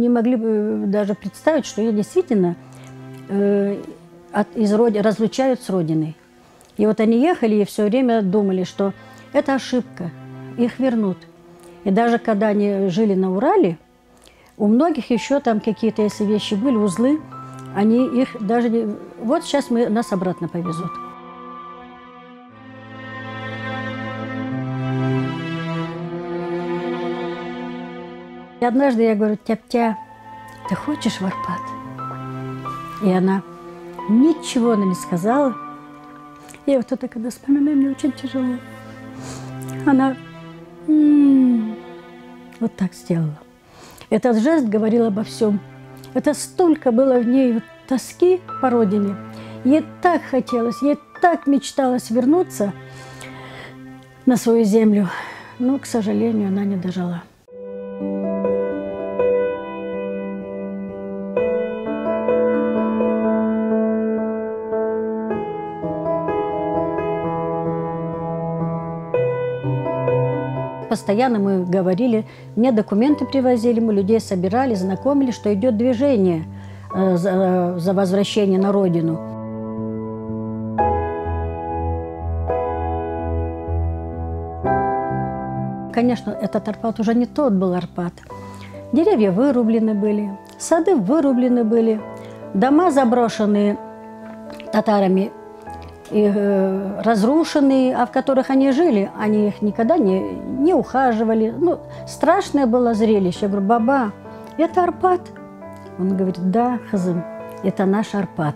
не могли даже представить, что ее действительно разлучают с родиной. И вот они ехали и все время думали, что это ошибка, их вернут. И даже когда они жили на Урале, у многих еще там какие-то, если вещи были, узлы, они их даже не... Вот сейчас нас обратно повезут. И однажды я говорю: Тяп-тя, ты хочешь в Арпат? И она ничего не сказала. Я вот это, когда вспоминаю, мне очень тяжело. Она вот так сделала. Этот жест говорил обо всем. Это столько было в ней вот тоски по родине. Ей так хотелось, ей так мечталось вернуться на свою землю. Но, к сожалению, она не дожила. Постоянно мы говорили, мне документы привозили, мы людей собирали, знакомили, что идет движение за возвращение на родину. Конечно, этот Арпат уже не тот был Арпат. Деревья вырублены были, сады вырублены были, дома заброшенные татарами, и разрушенные, а в которых они жили, они их никогда не ухаживали. Ну, страшное было зрелище. Я говорю: баба, это Арпат? Он говорит: да, Хазым, это наш Арпат.